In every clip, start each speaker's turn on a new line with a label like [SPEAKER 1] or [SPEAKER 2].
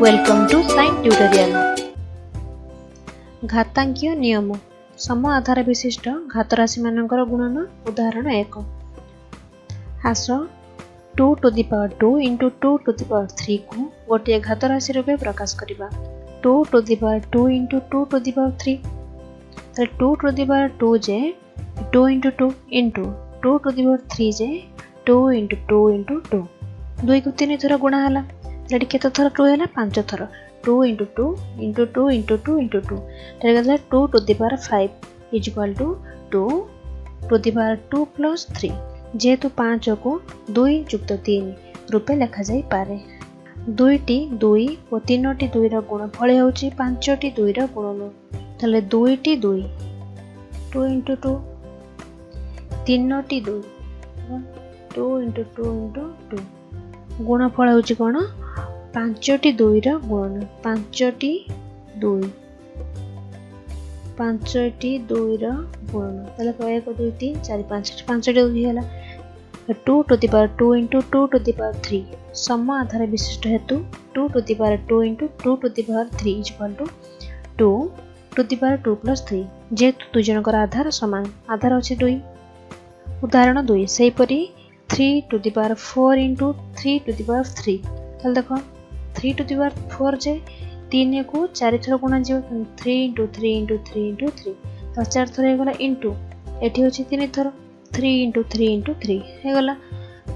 [SPEAKER 1] Welcome to sign tutorial. घातांकीय नियम सम आधार विशिष्ट घात राशि मानकर गुणन उदाहरण 1। हास 2 to the power 2 into 2 to the power 3 को गोटे घात राशि रूपे प्रकाश करिबा। 2 to the power 2 into 2 to the power 3 तो 2 टू द पावर 2 जे 2 into 2 into 2 to the power 3 जे 2 इंटू 2 इंटू 2 2 को 3 थर गुणा हला लड़ी केते थर 2 है 5 थर 2 इंटू 2 इंटू 2 इंटू 2 इंटू 2 तो 2 to the power 5 is equal to 2 to the power 2 plus 3 जेहेतु 5 को 2 युक्त 3 रूपे लिखा जाई पारे। 2 टी 2 और 3 टी 2 रा गुणफल होची 5 टी 2 रा गुणन तले 2 T 2 2 into 2 3 T 2 2 into 2 into 2 गुणफल होची कोन 5 टी 2 रा गुणन 5 टी 2 5 टी 2 रा गुणन तले 1 2 3 4 5 5 टी 2 होला 2 to the power 2 into 2 to the power 3 सम आधार विशिष्ट हेतु 2 to the power 2 into 2 to the power 3 is equal to 2 to the power 2 plus 3 जेहेतु दुई जनकर आधार समान आधार अच्छे 2 उदाहरण 2 से परी 3 to the power 4 into 3 to the power 3 तल देखो 3 टू द पावर 4 जे 3 को 4 थर गुणा जीव 3 इंटू 3 इंटू 3 इंटू 3 तो 4 थर होगला इंटू एठी होची 3 थर 3 इंटू 3 इंटू 3 होगला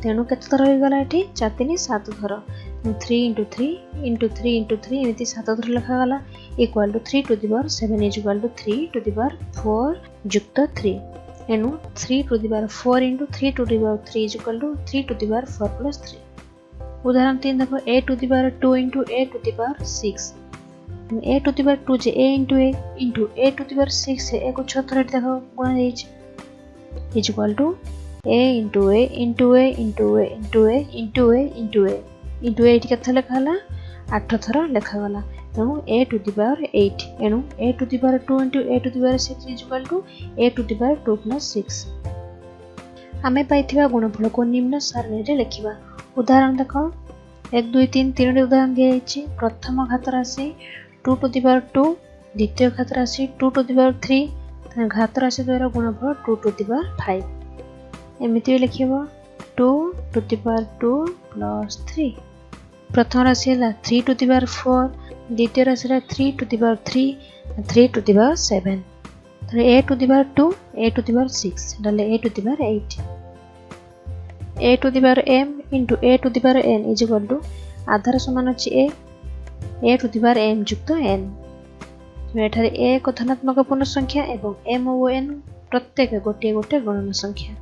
[SPEAKER 1] तेणु केते थर होगला एठी 4 3 7 थर 3 इंटू 3 इंटू 3 इंटू 3 एमती 7 थर लिखा गला equal to 3 to the power 7 is equal to 3 to the power 4 युक्त 3 एनु 3 to the power 4 into 3 to the power 3 is equal to 3 to the power 4 plus 3। उदाहरण 3 देखो a to the power 2 into a to the power 6 a to the power 2 जे a into a to the power 6 है a को 6 थर देखो गुणा जाईछ is equal to a into a into a into a into a into a into a into a केते लिखा हला 8 थर लिखा गला तेणु a टू द पावर 8 एणु a to the power 2 into a to the power 6 is equal to a to the power 2 plus 6। आमे पाइथिबा गुणफल को निम्न सारणी रे लिखिबा। उदाहरण देखो 1 2 3 3 उदाहरण दिया जायछि। प्रथम घात राशि 2 टू द पावर 2 द्वितीय घात राशि 2 टू द पावर 3 घात राशि द्वारा गुणफल 2 टू द पावर 5 एमिति लिखिबो 2 टू द पावर 2 प्लस 3 प्रथम राशि है 3 टू द पावर 4 द्वितीय राशि है 3 to the power 3 3 to the power 7 तो a to the power 2 a to the power 6 डाले a to the power 8 a to the power m into a to the power n is equal to आधार समान अछि a to the power m युक्त n एठारे a एक धनात्मक पूर्ण संख्या एवं m और n प्रत्येक गोटे गोटे गणन संख्या।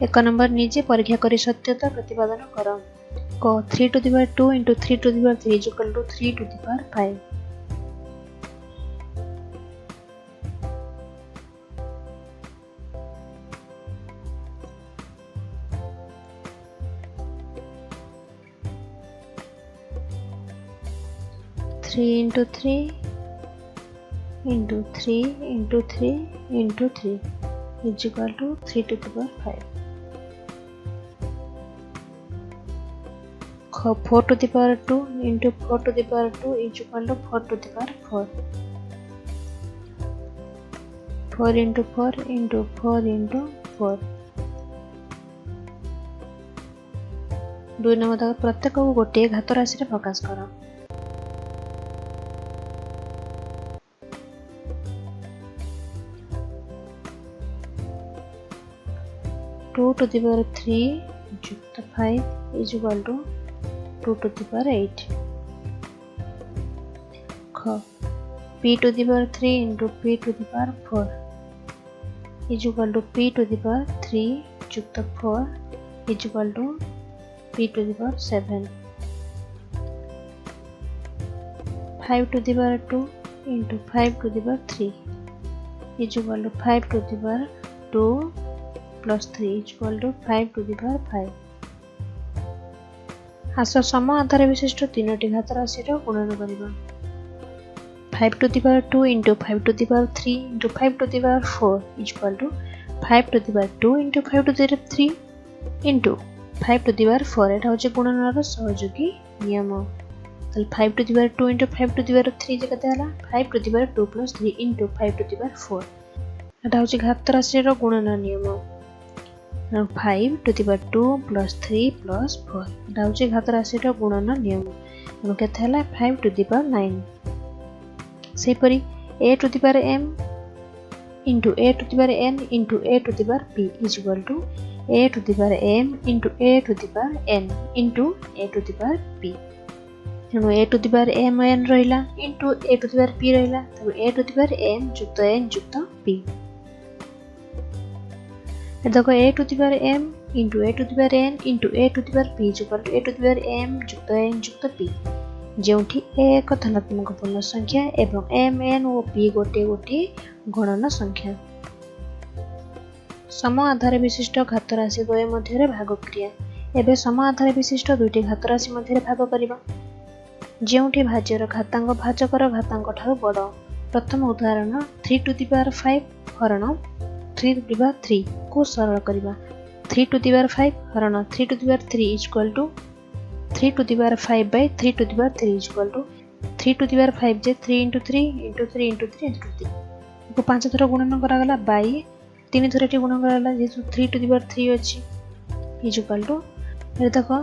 [SPEAKER 1] 1 नंबर निजे परीक्षा करी सत्यता प्रतिपादन कर क 3 to the power 2 into 3 to the power 3 is equal to 3 to the power 5 3 into 3 into 3 into 3 into 3 is equal to 3 to the power 5 4 to the power 2 into 4 to the power 2 is equal to 4 to the power 4 4 into 4 into 4 into 4 2 number प्रत्येक को गोटे घात राशि रे प्रकाश करा। 2 to the power 3 युक्त 5 is equal to 2 to the power 8 ख p to the power 3 into p to the power 4 is equal to p to the power 3 युक्त 4 is equal to p to the power 7 5 to the power 2 into 5 to the power 3 is equal to 5 to the power 2 plus 3 is equal to 5 to the power 5। हास सम आधार विशिष्ट 3 घात राशि गुणन करिबा। 5 to the power 2 into 5 to the power 3 into 5 to the power 4 is equal to 5 to the power 2 into 5 to the power 3 into 5 to the power 4 एटा होचे गुणनर सहयोगी नियम। ताले 5 to the power 2 into 5 to the power 3 जे कते हला 5 to the power 2 plus 3 into 5 to the power 4 एटा होचे घात राशि रो गुणन नियम। 5 to the power 2 plus 3 plus 4 एटा होचे घात राशि रो गुणन नियम। एनु कते हला 5 टू द पावर 9 सेहि परि a to the power m into a to the power n into a to the power p is equal to a to the power m into a to the power n into a to the power p। तेणु a to the power m n रहिला into a to the power p रहिला तब a to the power m जुक्त n जुक्त p। देखो a to the power m into a to the power n into a to the power p is equal to a to the power m जुक्त n जुक्त p जेउठी a एक धनात्मक पूर्ण संख्या एवं m n और p गोटे गोटे गणन संख्या। सम आधार विशिष्ट घात राशि द्वय मध्य भाग क्रिया। एबे सम आधार विशिष्ट दुईटी घात राशि मध्य भाग करिबा जेउठी भाज्यर घातांक भाजकर घातांक ठारू बड़। प्रथम उदाहरण 3 टू द पावर 5 हरण 3 टू द पावर 3 को सरल करिबा। 3 टू द पावर 5 हरण 3 to the power 3 is equal to 3 to the power 5 by 3 to the power 3 is equal to 3 to the power 5 J 3 into 3 into 3 into 3 into 3 को 5 थर गुणन करा गला बाय 3 थर टी गुणन करा गला जे 3 to the power 3 अछि is equal to ए देखो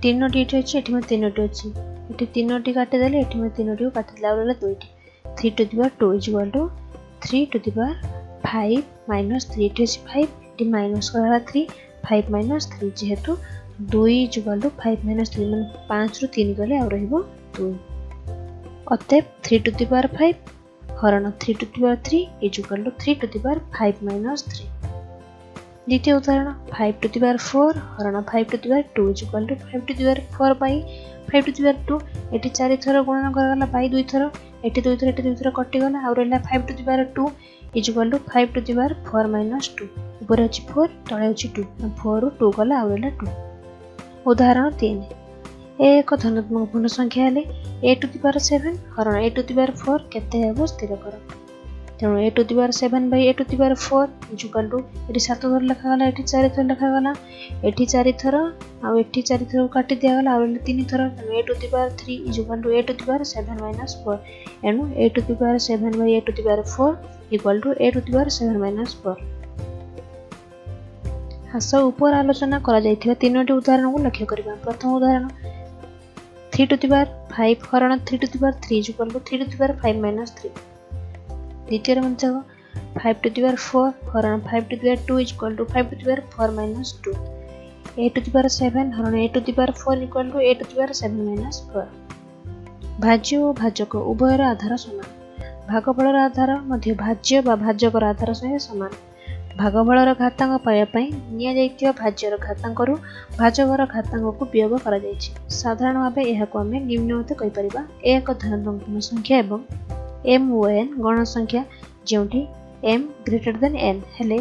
[SPEAKER 1] 3 टी अछि एठी में 3 टी अछि एठी 3 टी काटि देले एठी में 3 टी को काटि देला वाला 2 T 3 to the power 2 is equal to 3 to the power 5 minus 3 T अछि 5 टी माइनस करा 3 5 minus 3 जेहेतु 2 is equal to 5 minus 3 मान 5 रु 3 गले आ रहिबो 2 अतः 3 to the power 5 हरण 3 to the power 3 is equal to 3 to the power 5 minus 3। द्वितीय उदाहरण 5 to the power 4 हरण 5 to the power 2 is equal to 5 to the power 4 by 5 to the power 2 eighty 4 थर गुणन करगला बाय 2 थर eighty 2 थर eighty 2 थर कटि गला आ रहला 5 to the power 2 is equal to 5 to the power 4 minus 2 ऊपर अछि 4 तळे अछि 2 4 रु 2 गला आ रहला 2। उदाहरण 3 एक धनात्मक पूर्ण संख्या हेले a to the power 7 हरण a to the power 4 केते हेबो स्थिर कर। तेणु a to the power 7 by a to the power 4 is equal to eighty 7 थर लिखा गला एटी 4 थर लिखा गला एटी 4 थर आ एटी 4 थर काटि दिया गला आ 3 थर a to the power 3 is equal to a to the power 7 minus 4 एनु a to the power 7 by a to the power 4 equal to a to the power 7 minus 4। हास ऊपर आलोचना करा जायथिबा तीनोटी उदाहरण को लक्ष्य करिबा। प्रथम उदाहरण 3 to the power 5 हरण 3 to the power 3 is equal to 3 to the power 5 minus 3। द्वितीय मंचक 5 to the power 4 हरण 5 to the power 2 is equal to 5 to the power 4 minus 2। a to the power 7 हरण a to the power 4 equal to a to the power 7 minus 4। भाज्य और भाजक उभयर आधार समान। भागफलर आधार मध्य भाज्य बा भाजकर आधार सहित समान। भागफलर घातांक पाइबा पई निया जायतिबा भाज्यर घातांकरू भाजकर घातांक को वियोग करा जायछि। साधारण भाबे एहा को हमें निम्नलिखित कहि परिबा एक धनात्मक पूर्ण संख्या एवं m o n गण संख्या जेउठी m ग्रेटर देन n हेले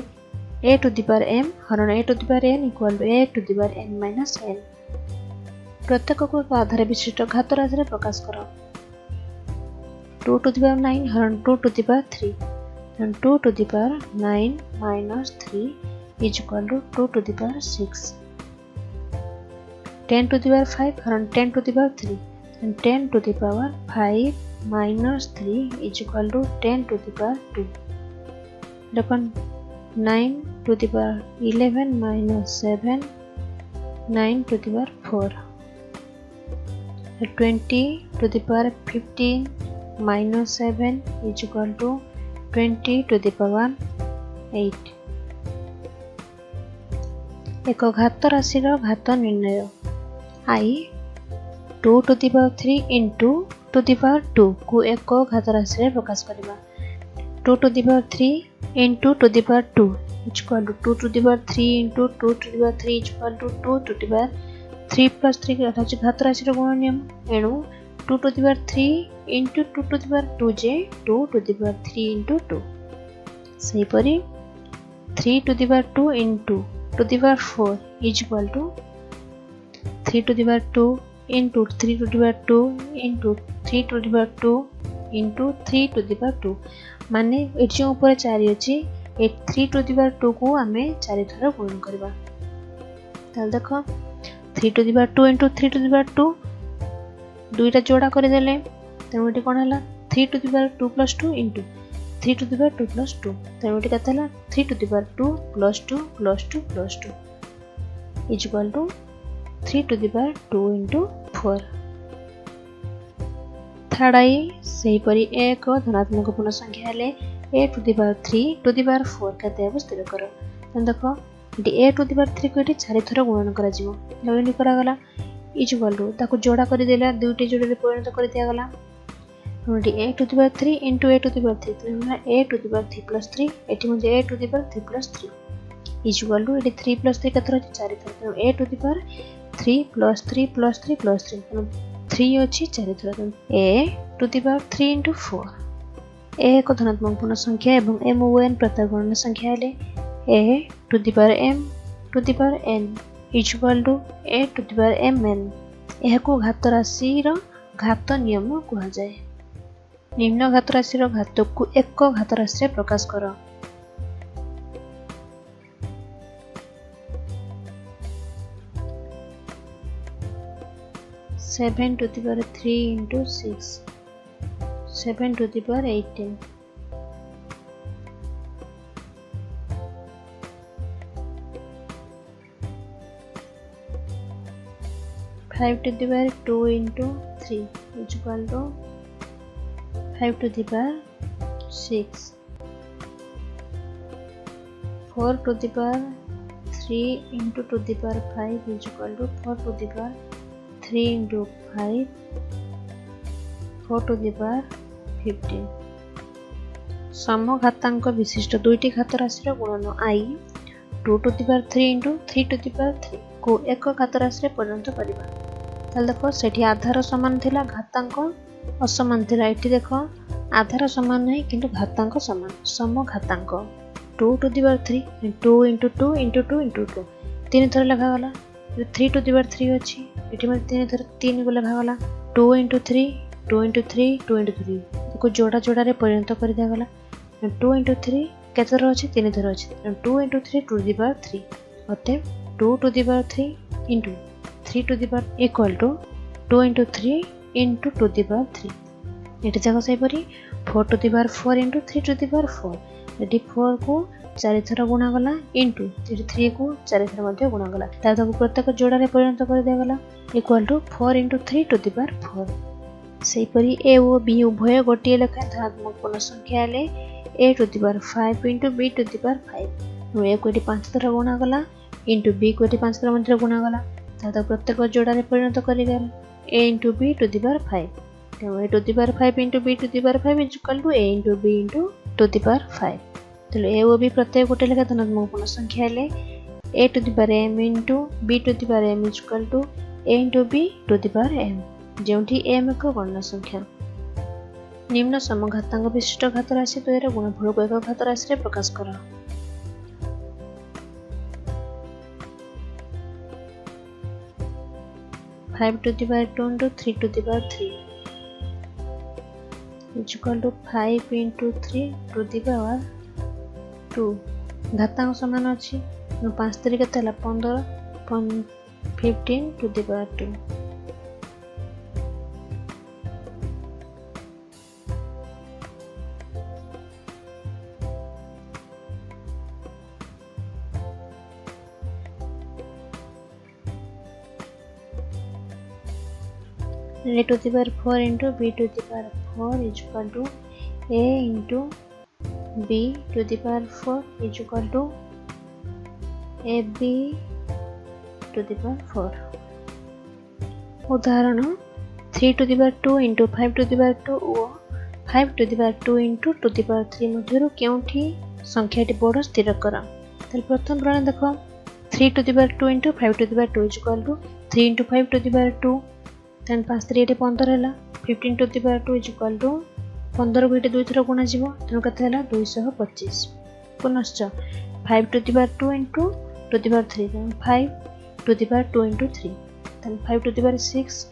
[SPEAKER 1] a to the power m हरण a to the power n equal to a to the power n minus n। प्रत्येक को आधार विशिष्ट घात राशि प्रकाश करो। 2 to the power 9 हरण 2 to the power 3 and 2 to the power 9 minus 3 is equal to 2 to the power 6। 10 to the power 5 हरण 10 to the power 3 and 10 to the power 5 minus 3 is equal to 10 to the power 2। देखो 9 to the power 11 minus 7 9 to the power 4। 20 to the power 15 minus 7 is equal to 20 to the power 8। एक घात राशि घात निर्णय I 2 to the power 3 into to the power 2 को एक घात राशि प्रकाश करिबा। 2 to the power 3 into to the power 2 is equal to 2 to the power 3 into 2 to the power 3 is equal to 2 to the power 3 plus 3 घात राशि गुण नियम। एणु 2 to the power 3 into 2 to the power 2 जे 2 to the power 3 into 2। सही परी 3 to the power 2 into to the power 4 is equal to 3 to the power 2 into 3 to the power 2 into 3 to the power 2 into 3 to the power 2 माने एठी ऊपर 4 अछि 3 to the power 2 को हमें 4 थर गुणन करबा। ताल देख 3 to the power 2 into 3 to the power 2 दुईटा जोड़ा करदेले तेणु ये कौन है 3 to the power 2 plus 2 into 3 to the power 2 plus 2 तेणु ये केते 3 to the power 2 plus 2 plus 2 plus 2 is equal to 3 to the power 2 into 4 third आई सही परी एक धनात्मक पूर्ण संख्या हेले a to the power 3 to the power 4 केते अब स्थिर कर देखो a टू द पावर 3 को 4 थर गुणन करा जिवो लगनी करा गला इज इक्वल टू ताको जोड़ा कर देला दुईटी जोड़े रे परिणत कर दिया गला a to the power 3 into a to the power 3 तो a to the power 3 plus 3 एटी मध्ये a to the power 3 plus 3 is equal to एटी 3 प्लस 3 केते रहछि 4 थर तो a to the power 3 plus 3 plus 3 plus 3 3 अछि 4 थर a to the power 3 into 4 a एक धनात्मक पूर्ण संख्या एवं m o n प्रत्येक गणन संख्या हेले a to the power m to the power n is equal to a to the power m n एहाको घात राशि रो घात नियम कहा जाए निम्न घात राशि रो घात को एक घात राशि रे प्रकाश करो 7 to the power 3 into 6 7 to the power 18 5 to the power 2 into 3 is equal to 5 to the power 6 4 to the power 3 into to the power 5 is equal to 4 to the power 3 into 5 4 to the power 15 समघातांक विशिष्ट दुईटी घात राशि गुणन i 2 to the power 3 into 3 to the power 3 को एक घात राशि परिणत करबा ताल देखो सेठी आधार समान थिला घातांक असमान थिला एठी देखो आधार समान नहीं किंतु घातांक समान समघातांक 2 to the power 3 2 into 2 into 2 into 2 तीन थर लिखा गला 3 to the power 3 अछि एठी में तीन थर 3 को लिखा गला 2 into 3 2 into 3 2 into 3 को जोड़ा जोड़ा रे परिणत कर दिया गला 2 into 3 केते थर अछि तीन थर अछि 2 into 3 to the power 3 अते 2 to the power 3 into 3 to the power equal to 2 into 3 into 2 to the power 3 एठी जगह सही परी 4 to the power 4 into 3 to the power 4 एठी 4 को 4 थर गुणा गला into 3 को 4 थर मध्ये गुणा गला ताको प्रत्येक जोड़ा रे परिणत कर दिया गला equal to 4 into 3 to the power 4 सही परी a और b उभय गोटिए लेखा धनात्मक पूर्ण संख्या ले a to the power 5 into b to the power 5 a को 5 थर गुणा गला into b को 5 थर मध्ये गुणा गला ताको प्रत्येक जोड़ा रे परिणत कर दिया a into b to the power 5 तो a to the power 5 into b to the power 5 is equal to a into b into to the power 5 तो a और b प्रत्येक गोटे लेखा धनात्मक पूर्ण संख्या ले a to the power m into b to the power m is equal to a into b to the power m जेउठी m एक गणन संख्या निम्न समघातांक विशिष्ट घात राशि द्वयर गुणफल को एक घात राशि रे प्रकाश करा 5 to the power 2 into 3 to the power 3 is equal to 5 into 3 to the power 2 घातांक समान अछि 5 3 केते हला 15 15 to the power 2 a to the power 4 into b to the power 4 is equal to a into b to the power 4 is equal to ab to the power 4 उदाहरण 3 to the power 2 into 5 to the power 2 और 5 to the power 2 into to the power 3 मध्यरु केउठी संख्याटी बड़ स्थिर करा तल प्रथम प्रमाण देखो 3 to the power 2 into 5 to the power 2 is equal to 3 into 5 to the power 2 then 5 3 एटे 15 हैला 15 to the power 2 is equal to 15 को एटे 2 थर गुणा जीवो तेनु कते हैला 225 पुनश्च 5 to the power 2 into to the power 3 then 5 to the power 2 into 3 then 5 to the power 6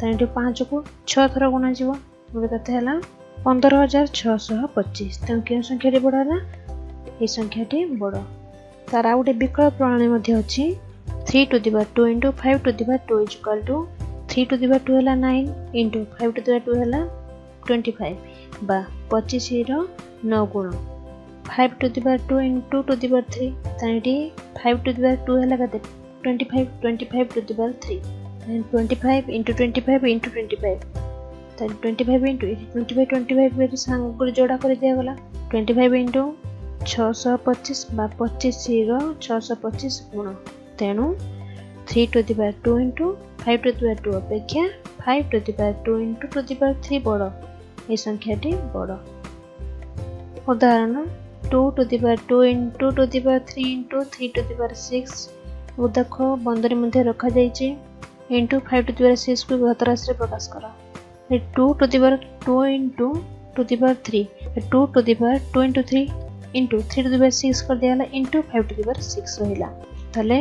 [SPEAKER 1] then एटे 5 को 6 थर गुणा जीवो तेनु कते हैला 15625 तेनु के संख्याटी बड़ हैला ए संख्याटी बड़ तार आ गोटे विकल्प प्रणाली मध्ये अछि 3 to the power 2 into 5 to the power 2 is equal to 3 to the power 2 है 9 into 5 to the power 2 है 25 बा 25 रो 9 गुण 5 to the power 2 into 2 to the power 3 तानिटी 5 to the power 2 है लगाते 25 to the power 3 and 25 into 25 into 25 तानि 25 into 25 में सांग गुण जोड़ा कर दिया गला 25 into 625 बा 25 रो 625 गुण तेणु 3 to the power 2 into 5 to the power 2 अपेक्षा 5 to the power 2 into 2 to the power 3 बड़ ये संख्याटी बड़ उदाहरण 2 to the power 2 into 2 to the power 3 into 3 to the power 6 उदाख बंदरी मध्य रखा जाइए into 5 to the power 6 को घात राशि प्रकाश कर 2 to the power 2 into 2 to the power 3 2 to the power 2 into 3 into 3 to the power 6 कर दिया into 5 to the power 6 रहिला ताले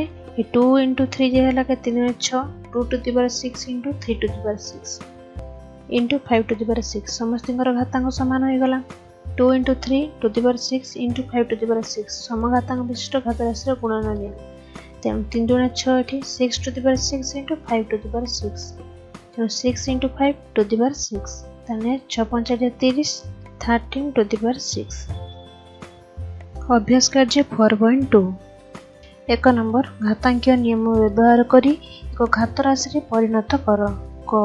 [SPEAKER 1] 2 into 3 जे हला के 3 6 2 to the power 6 into 3 to the power 6 into 5 to the power 6 समस्त घातांक समान हो गला 2 into 3 to the power 6 into 5 to the power 6 समघातांक विशिष्ट घात राशि रो गुणन निया तेणु 3 दुना 6 एठी 6 to the power 6 into 5 to the power 6 तेणु 6 into 5 to the power 6 ताने 6 5 30 13 to the power 6 अभ्यास कार्य 4.2 एक नंबर घातांकीय नियम व्यवहार करी एक घात राशि रे परिणत कर क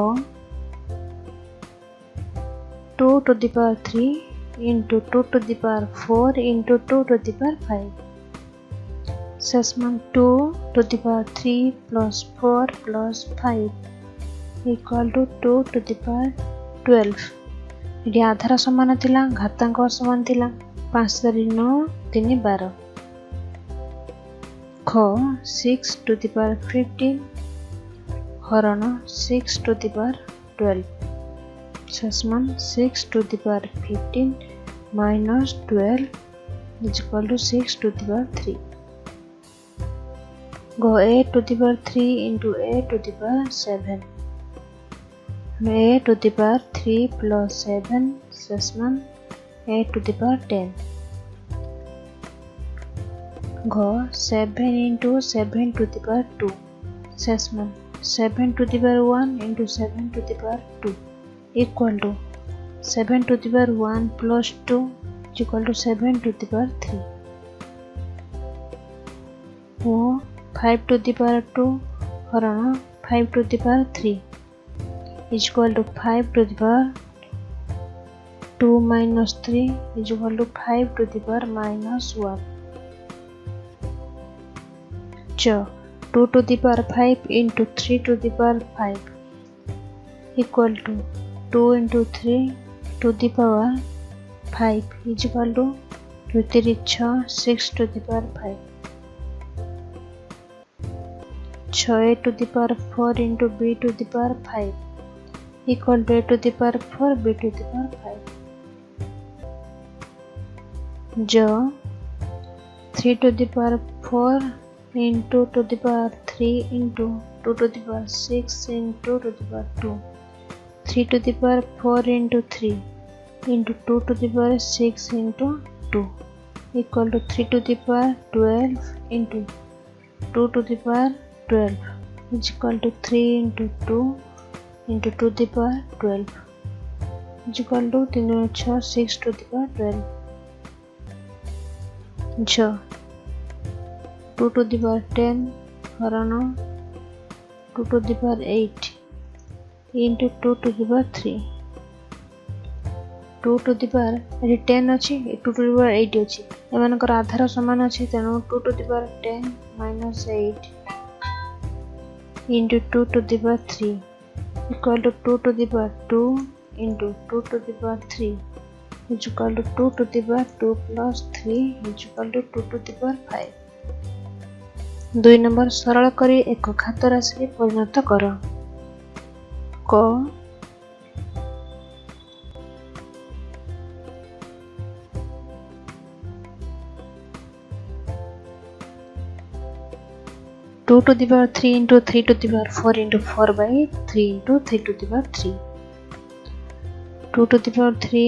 [SPEAKER 1] 2 to the power 3 into 2 to the power 4 into 2 to the power 5 शेषमान 2 to the power 3 plus 4 plus 5 equal to 2 to the power 12 ये आधार समान थिला घातांक समान थिला 5 9 3 12 ख 6 to the power 15 हरण 6 to the power 12 शेषमान 6 to the power 15 minus 12 is equal to 6 to the power 3 go a to the power 3 into a to the power 7 a to the power 3 plus 7 शेषमान a to the power 10 घ 7 into 7 to the power 2 शेषमान 7 to the power 1 into 7 to the power 2 equal to 7 to the power 1 plus 2 is equal to 7 to the power 3 O 5 to the power 2 हरण 5 to the power 3 is equal to 5 to the power 2 minus 3 is equal to 5 to the power minus 1 च 2 to the power 5 into 3 to the power 5 equal to 2 into 3 to the power 5 is equal to 2 3 6 to the power 5 6 a to the power 4 into b to the power 5 equal to a to the power 4 b to the power 5 ज 3 to the power 4 into 2 to the power 3 into 2 to the power 6 into 2 to the power 2 3 to the power 4 into 3 into 2 to the power 6 into 2 equal to 3 to the power 12 into 2 to the power 12 is equal to 3 into 2 into 2 to the power 12 is equal to 3 6 6 to the power 12 ज 2 to the power 10 हरण 2 to the power 8 into 2 to the power 3 2 to the power 10 अच्छी 2 to the power 8 अच्छी एमानकर आधार समान अच्छी तेणु 2 to the power 10 minus 8 into 2 to the power 3 equal to 2 to the power 2 into 2 to the power 3 is equal to 2 to the power 2 plus 3 is equal to 2 to the power 5 2 number सरल करी एक घात राशि परिणत कर क 2 to the power 3 into 3 to the power 4 into 4 by 3 into 3 to the power 3. 2 to the power 3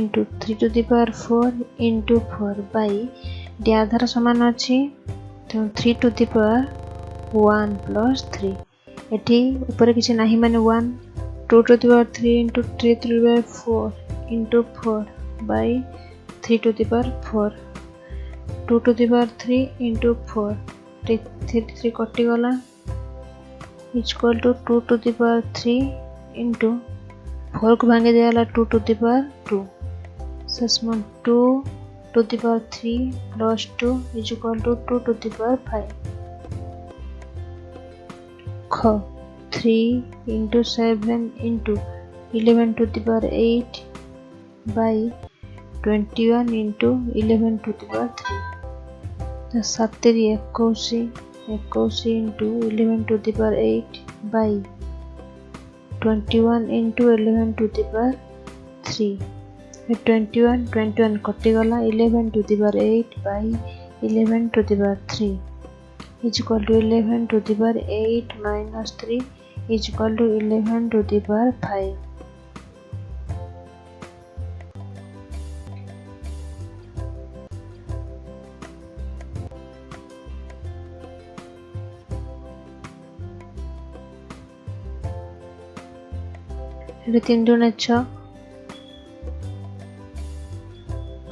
[SPEAKER 1] into 3 to the power 4 into 4 by आधार समान अच्छी तो 3 to the power 1 प्लस 3 एठी ऊपर किसी नाही माने 1 2 to the power 3 into 3 to the power 4 into 4 by 3 to the power 4 2 to the power 3 into 4 3 कटि गला equal to 2 to the power 3 into 4 को भांगे दिया 2 to the power 2 ससमन 2 to the power 3 plus 2 is equal to 2 to the power 5 ख 3 into 7 into 11 to the power 8 by 21 into 11 to the power 3 7 21 into 11 to the power 8 by 21 into 11 to the power 3 21 कटि गला 11 to the power 8 by 11 to the power 3 is equal to 11 to the power 8 minus 3 is equal to 11 to the power 5 3 2 6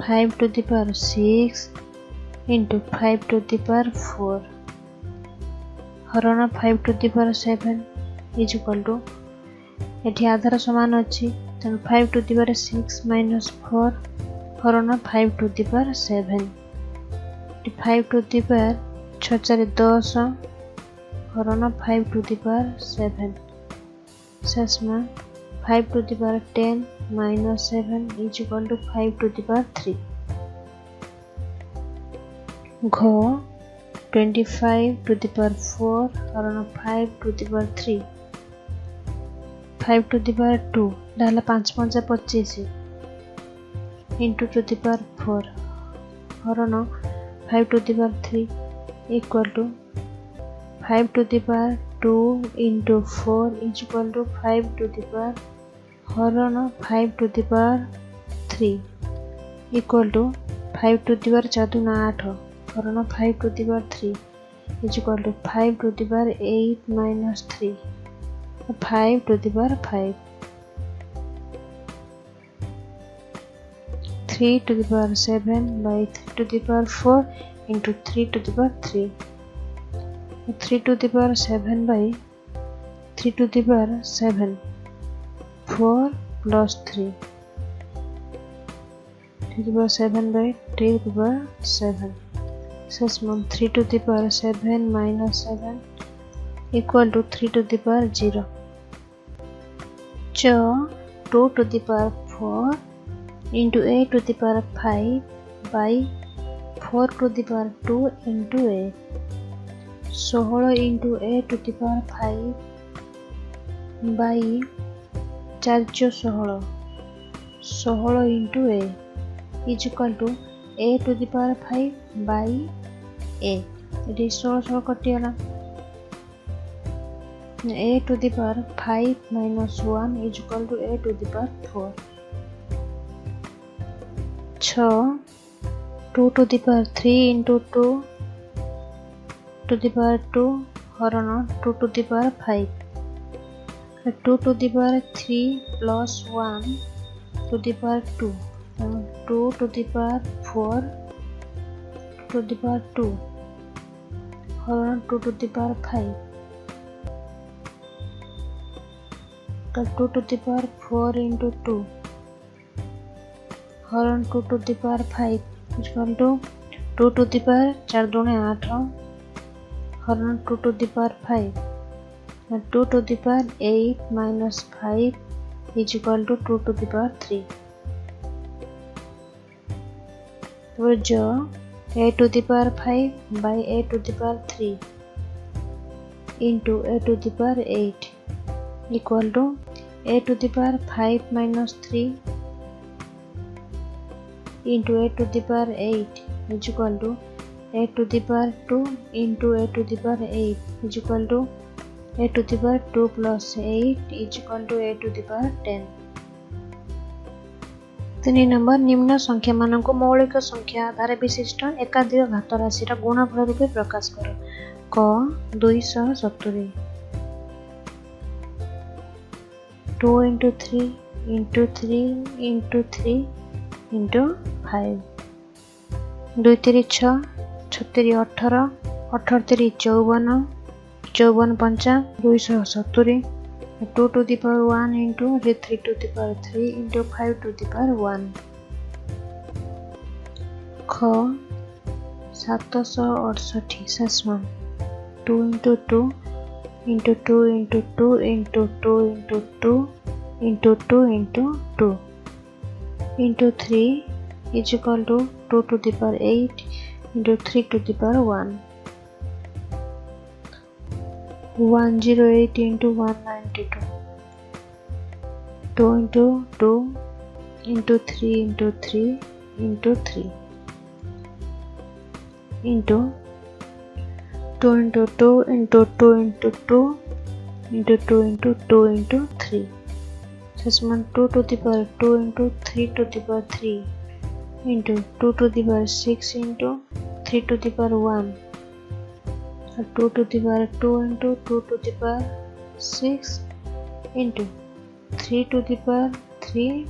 [SPEAKER 1] 5 to the power 6 into 5 to the power 4 हरण 5 to the power 7 is equal to एठी आधार समान अछि तन 5 to the power 6 minus 4 हरण 5 to the power 7 5 to the power 6 4 10 हरण 5 to the power 7 शेष में 5 to the power 10 minus 7 is equal to 5 to the power 3 घ 25 to the power 4 हरण 5 to the power 3 5 to the power 2 डाला 5 5 25 into to the power 4 हरण 5 to the power 3 equal to 5 to the power 2 into 4 is equal to 5 to the power हरण 5 to the power 3 equal to 5 to the power 4 दूना 8 हरण 5 to the power 3 is equal to 5 to the power 8 minus 3 5 to the power 5 3 to the power 7 by 3 to the power 4 into 3 to the power 3 3 to the power 7 by 3 to the power 7 4 plus 3 to the power 7 by 3 to the power 7 ससमन 3 to the power 7 minus 7 equal to 3 to the power 0 च 2 to the power 4 into a to the power 5 by 4 to the power 2 into a 16 into a to the power 5 by 4 16 into a is equal to a to the power 5 by a it is 16 कटि गला a to the power 5 minus 1 is equal to a to the power 4 6 2 to the power 3 into 2 to the power 2 हरण 2 to the power 5 2 to the power 3 plus 1 to the power 2 2 to the power 4 to the power 2 हरण 2 to the power 5 2 to the power 4 into 2 हरण 2 to the power 5 equal to 2 to the power 4 दूने 8 हरण 2 to the power 5 2 to the power 8 minus 5 is equal to 2 to the power 3 तो जो a to the power 5 by a to the power 3 into a to the power 8 equal to a to the power 5 minus 3 into a to the power 8 is equal to a to the power 2 into a to the power 8 is equal to a to the power 2 plus 8 is equal to a to the power 10 3 number निम्न संख्या मानक मौलिक संख्या आधार विशिष्ट एकाधिक घात राशि गुणफल रूपे प्रकाश कर क 270 2 into 3 into 3 into 3 into 5 2 3 6 6 3 18 18 3 54 54 पंचा 270 2 to the power 1 into 3 to the power 3 into 5 to the power 1 ख 768 शेषमान 2 into 2 into 2 into 2 into 2 into 2 into 2 into 2 into 3 is equal to 2 to the power 8 into 3 to the power 1 108 into 192 2 into 2 into 3 into 3 into 3 into 2 into 2 into 2 into 2 into 2 into 2 into 3 session 2 to the power 2 into 3 to the power 3 into 2 to the power 6 into 3 to the power 1 2 to the power 2 into 2 to the power 6 into 3 to the power 3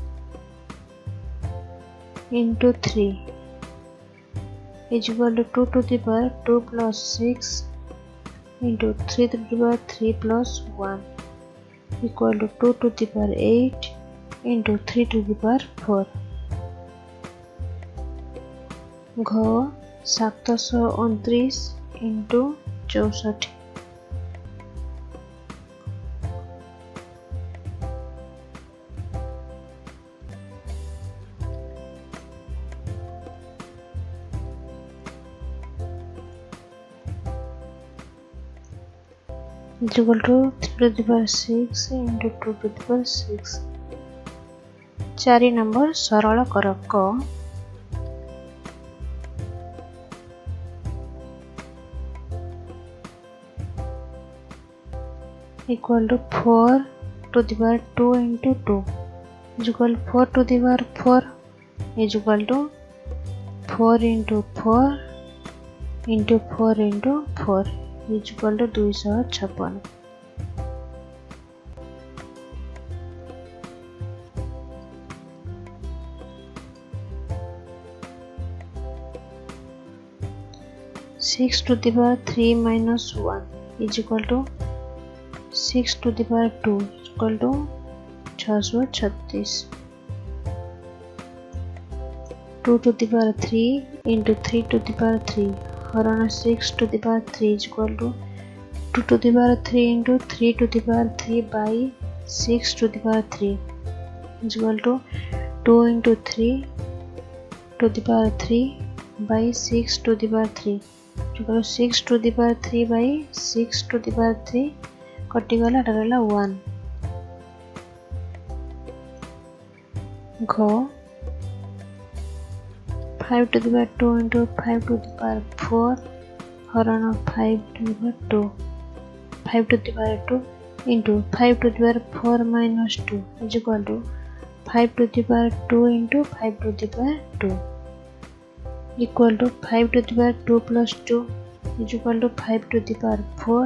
[SPEAKER 1] into 3 is equal to 2 to the power 2 plus 6 into 3 to the power 3 plus 1 equal to 2 to the power 8 into 3 to the power 4 घ 729 into 64 is equal to 3 to the power 6 into 2 to the power 6 4 number सरल कर क equal to 4 to the power 2 into 2 is equal to 4 to the power 4 is equal to 4 into 4 into 4 into 4 is equal to 256 6 to the power 3 minus 1 is equal to 6 to the power 2 is equal to 636 2 to the power 3 into 3 to the power 3 हरण 6 to the power 3 is equal to 2 to the power 3 into 3 to the power 3 by 6 to the power 3 is equal to 2 into 3 to the power 3 by 6 to the power 3 is equal to 6 to the power 3 by 6 to the power 3 कटिगला रहा 1 घ 5 to the power 2 into 5 to the power 4 हरण 5 to the power 2 5 to the power 2 into 5 to the power 4 minus 2 is equal to 5 to the power 2 into 5 to the power 2 equal to 5 to the power 2 plus 2 is equal to 5 to the power 4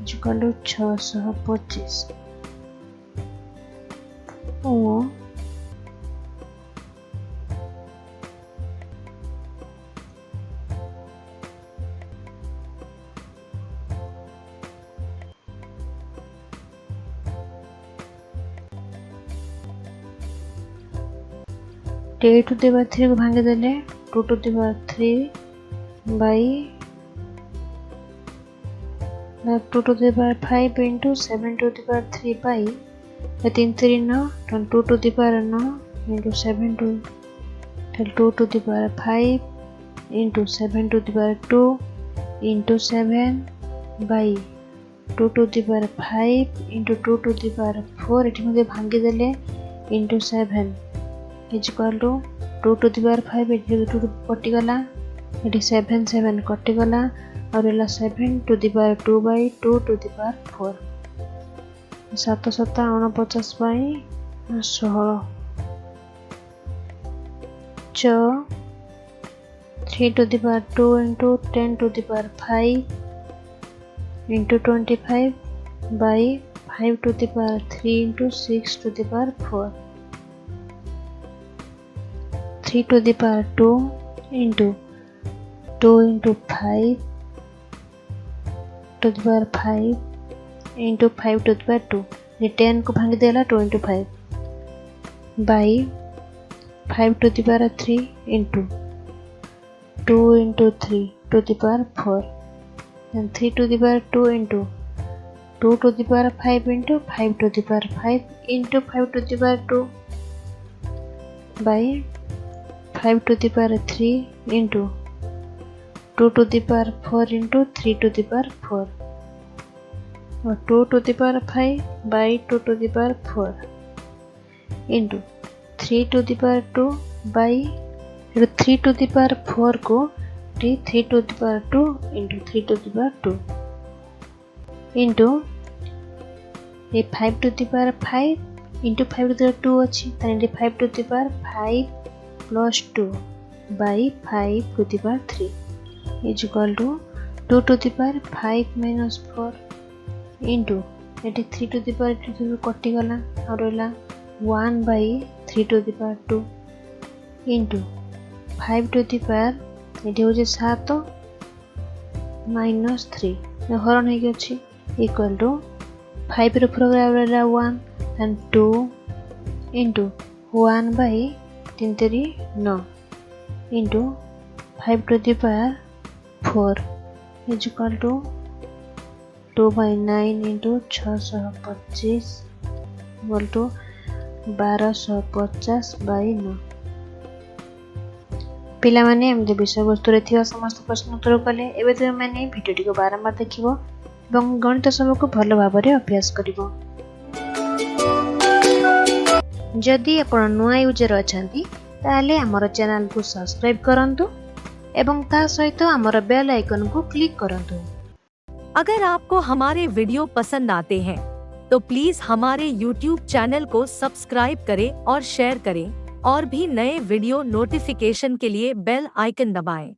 [SPEAKER 1] is equal to 625 और टे to the power 3 को भांगी देले 2 to the power 3 by 2 to the power 5 into 7 to the power 3 by 3 3 9 2 to the power 9 into 7 to 2 to the power 5 into 7 to the power 2 into 7 by 2 to the power 5 into 2 to the power 4 एठी मध्ये भांगी देले into 7 is equal to 2 to the power 5 एठी 2 कटि गला एठी 7 7 कटि गला और 7 to the power 2 by 2 to the power 4 749 by 16 च 3 to the power 2 into 10 to the power 5 into 25 by 5 to the power 3 into 6 to the power 4. 3 to the power 2 into 2 into 5 to the power 5 into 5 to the power 2. ये 10 को भांग देला 2 into 5 by 5 to the power 3 into 2 into 3 to the power 4 and 3 to the power 2 into 2 to the power 5 into 5 to the power 5 into 5 to the power 2 by 5 to the power 3 into 2 to the power 4 into 3 to the power 4 or 2 to the power 5 by 2 to the power 4 into 3 to the power 2 by 3 to the power 4 को 3 to the power 2 into 3 to the power 2 into ये 5 to the power 5 into 5 to the power 2 अच्छी ताकि 5 to the power 5 plus 2 by 5 to the power 3 is equal to 2 to the power 5 minus 4 into ये 3 to the power 2 कटि गला और रहला 1 by 3 to the power 2 into 5 to the power ये हो 7 minus 3 हरण हो equal to 5 रो प्रोग्राम रहला 1 and 2 into 1 by 3 3 9 into 5 to the power 4 is equal to 2 by 9 into 625 equal to 1250 by 9 पिला माने एमदे विषय वस्तु रे थिया समस्त प्रश्न उत्तर कले एबे तुम माने भिडियोटी को बारंबार देखिबो एवं गणित समय को भल भाबरे अभ्यास करिबो जदि आपण नुआ यूजर अछंती ताले हमर चैनल को सब्सक्राइब करंतु एवं ता सहित हमर बेल आइकन को क्लिक करंतु।
[SPEAKER 2] अगर आपको हमारे वीडियो पसंद आते हैं तो प्लीज हमारे YouTube चैनल को सब्सक्राइब करें और शेयर करें और भी नए वीडियो नोटिफिकेशन के लिए बेल आइकन दबाएं।